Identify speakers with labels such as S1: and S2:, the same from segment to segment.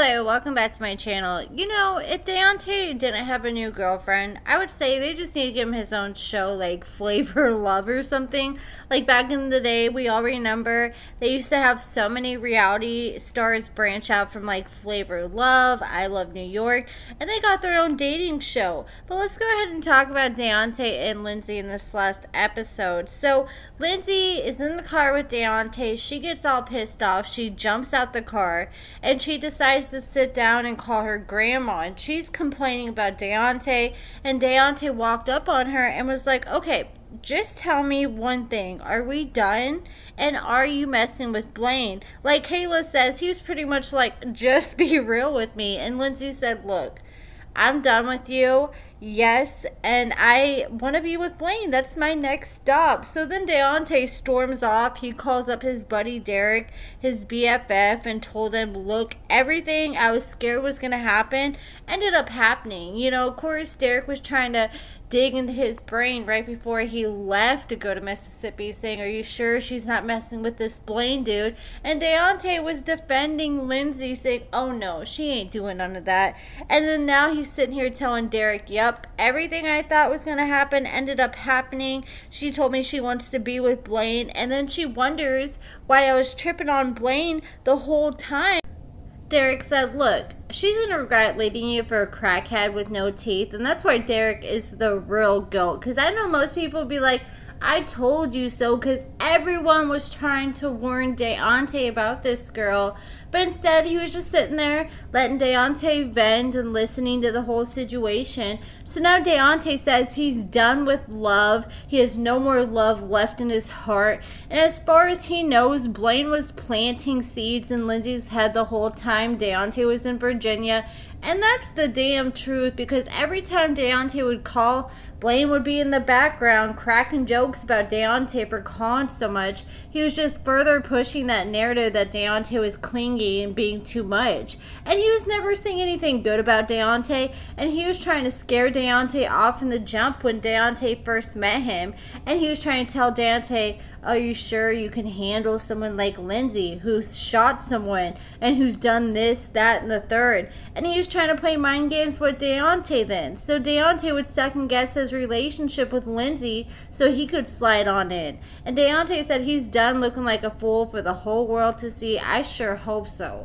S1: Hello, welcome back to my channel. You know, if Daonte didn't have a new girlfriend, I would say they just need to give him his own show, like Flavor Love or something. Like back in the day, we all remember they used to have so many reality stars branch out from like Flavor Love, I Love New York, and they got their own dating show. But let's go ahead and talk about Daonte and Lindsey in this last episode. So Lindsey is in the car with Daonte. She gets all pissed off. She jumps out the car and she decides to sit down and call her grandma, and she's complaining about Daonte, and Daonte walked up on her and was like, okay, just tell me one thing, are we done, and are you messing with Blaine? Like Kayla says, he was pretty much like, just be real with me. And Lindsey said, look, I'm done with you, yes, and I want to be with Blaine. That's my next stop. So then Daonte storms off. He calls up his buddy Derek, his BFF, and told him, look, everything I was scared was going to happen ended up happening. You know, of course, Derek was trying to dig into his brain right before he left to go to Mississippi, saying, are you sure she's not messing with this Blaine dude? And Daonte was defending Lindsey, saying, oh no, she ain't doing none of that. And then now he's sitting here telling Derek, yep, everything I thought was going to happen ended up happening. She told me she wants to be with Blaine, and then she wonders why I was tripping on Blaine the whole time. Derek said, look, she's going to regret leaving you for a crackhead with no teeth. And that's why Derek is the real GOAT. Because I know most people would be like, I told you so, because everyone was trying to warn Daonte about this girl. But instead, he was just sitting there letting Daonte vent and listening to the whole situation. So now Daonte says he's done with love. He has no more love left in his heart. And as far as he knows, Blaine was planting seeds in Lindsey's head the whole time Daonte was in Virginia. And that's the damn truth, because every time Daonte would call, Blaine would be in the background cracking jokes about Daonte for calling so much. He was just further pushing that narrative that Daonte was clingy and being too much. And he was never saying anything good about Daonte, and he was trying to scare Daonte off in the jump when Daonte first met him. And he was trying to tell Daonte, are you sure you can handle someone like Lindsey, who's shot someone and who's done this, that, and the third? And he was trying to play mind games with Daonte then. So Daonte would second guess his relationship with Lindsey so he could slide on in. And Daonte said he's done looking like a fool for the whole world to see. I sure hope so.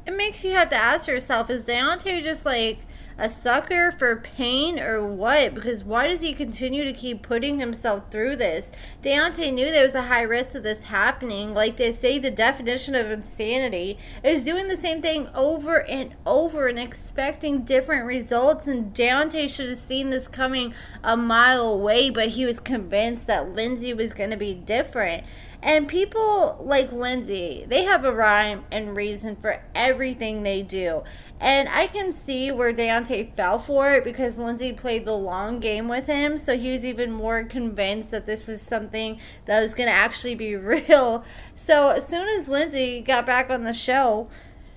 S1: It makes you have to ask yourself, is Daonte just like a sucker for pain or what? Because why does he continue to keep putting himself through this? Daonte knew there was a high risk of this happening. Like they say, the definition of insanity is doing the same thing over and over and expecting different results. And Daonte should have seen this coming a mile away, but he was convinced that Lindsey was going to be different. And people like Lindsey, they have a rhyme and reason for everything they do. And I can see where Daonte fell for it, because Lindsey played the long game with him. So he was even more convinced that this was something that was going to actually be real. So as soon as Lindsey got back on the show,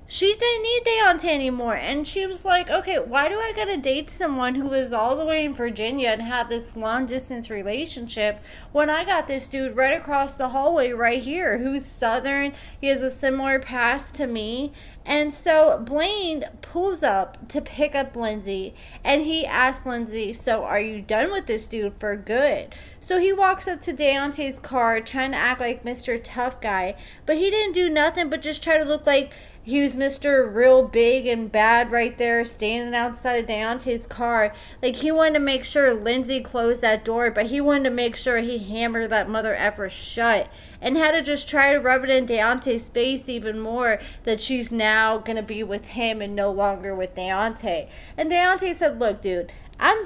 S1: she didn't need Daonte anymore. And she was like, okay, why do I gotta date someone who lives all the way in Virginia and had this long distance relationship when I got this dude right across the hallway right here who's Southern, he has a similar past to me. And so Blaine pulls up to pick up Lindsey, and he asks Lindsey, so are you done with this dude for good? So he walks up to Daonte's car trying to act like Mr. Tough Guy, but he didn't do nothing but just try to look like he was Mr. Real Big and Bad right there standing outside of Daonte's car. Like he wanted to make sure Lindsey closed that door, but he wanted to make sure he hammered that mother effer shut, and had to just try to rub it in Daonte's face even more that she's now going to be with him and no longer with Daonte. And Daonte said, look, dude, I'm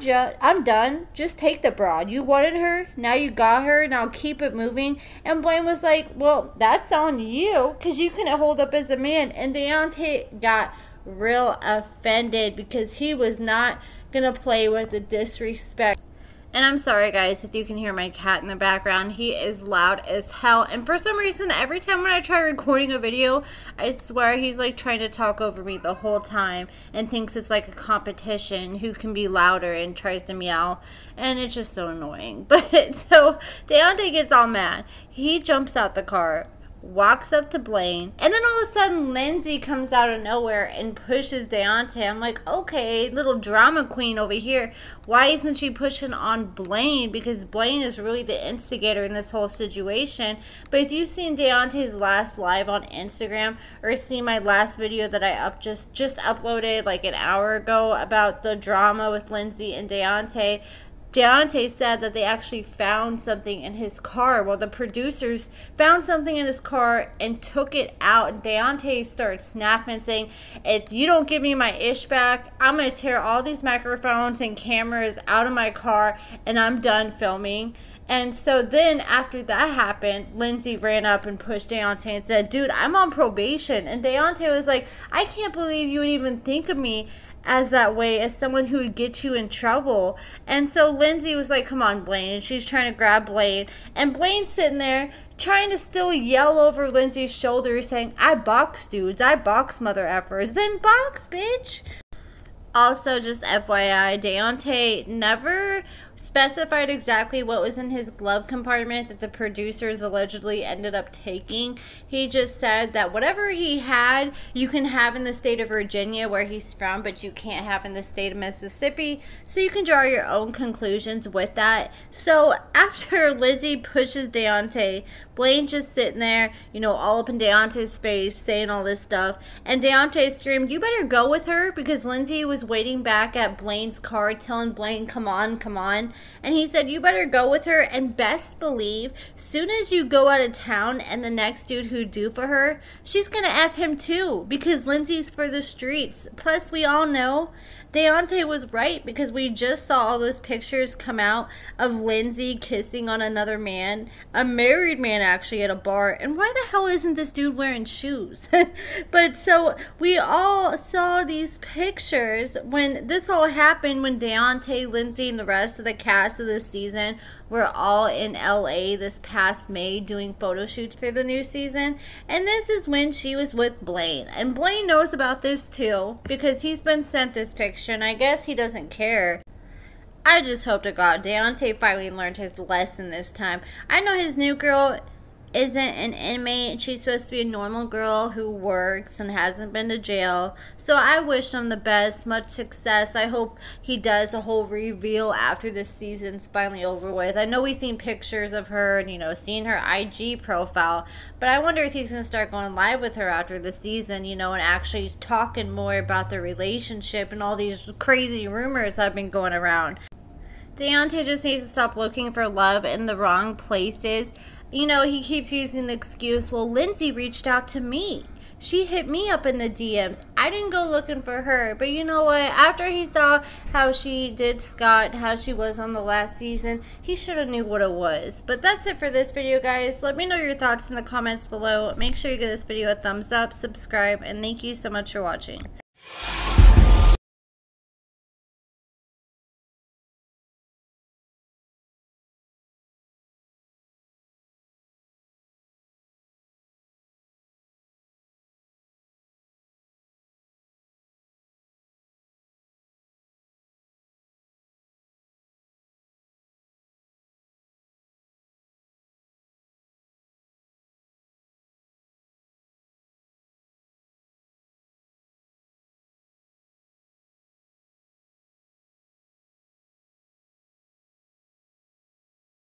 S1: done. Just take the broad. You wanted her. Now you got her. Now keep it moving. And Blaine was like, well, that's on you, because you couldn't hold up as a man. And Daonte got real offended, because he was not going to play with the disrespect. And I'm sorry, guys, if you can hear my cat in the background. He is loud as hell. And for some reason, every time when I try recording a video, I swear he's like trying to talk over me the whole time and thinks it's like a competition who can be louder and tries to meow. And it's just so annoying. But so Daonte gets all mad. He jumps out the car walks up to Blaine, and then all of a sudden Lindsey comes out of nowhere and pushes Daonte. I'm like, okay, little drama queen over here. Why isn't she pushing on Blaine? Because Blaine is really the instigator in this whole situation. But if you've seen Daonte's last live on Instagram, or seen my last video that I just uploaded like an hour ago about the drama with Lindsey and Daonte, Daonte said that they actually found something in his car. Well, the producers found something in his car and took it out. And Daonte started snapping, saying, if you don't give me my ish back, I'm going to tear all these microphones and cameras out of my car and I'm done filming. And so then after that happened, Lindsey ran up and pushed Daonte and said, dude, I'm on probation. And Daonte was like, I can't believe you would even think of me as that way, as someone who would get you in trouble. And so Lindsey was like, come on, Blaine. And she's trying to grab Blaine. And Blaine's sitting there trying to still yell over Lindsey's shoulder, saying, I box dudes. I box mother effers. Then box, bitch. Also, just FYI, Daonte never specified exactly what was in his glove compartment that the producers allegedly ended up taking. He just said that whatever he had, you can have in the state of Virginia where he's from, but you can't have in the state of Mississippi. So you can draw your own conclusions with that. So after Lindsey pushes Daonte, Blaine's just sitting there, you know, all up in Daonte's face, saying all this stuff. And Daonte screamed, you better go with her, because Lindsey was waiting back at Blaine's car, telling Blaine, come on, come on. And he said, you better go with her, and best believe, soon as you go out of town and the next dude who do for her, she's gonna F him too, because Lindsey's for the streets. Plus, we all know Daonte was right, because we just saw all those pictures come out of Lindsey kissing on another man, a married man actually, at a bar. And why the hell isn't this dude wearing shoes? But so we all saw these pictures when this all happened, when Daonte, Lindsey, and the rest of the cast of this season were all in LA this past May doing photo shoots for the new season. And this is when she was with Blaine. And Blaine knows about this too, because he's been sent this picture, and I guess he doesn't care. I just hope to God Daonte finally learned his lesson this time. I know his new girl isn't an inmate. She's supposed to be a normal girl who works and hasn't been to jail. So I wish him the best, much success. I hope he does a whole reveal after this season's finally over with. I know we've seen pictures of her and, you know, seen her IG profile, but I wonder if he's going to start going live with her after the season, you know, and actually talking more about their relationship and all these crazy rumors that have been going around. Daonte just needs to stop looking for love in the wrong places. You know, he keeps using the excuse, well, Lindsey reached out to me. She hit me up in the DMs. I didn't go looking for her. But you know what? After he saw how she did Scott, how she was on the last season, he should have knew what it was. But that's it for this video, guys. Let me know your thoughts in the comments below. Make sure you give this video a thumbs up, subscribe, and thank you so much for watching.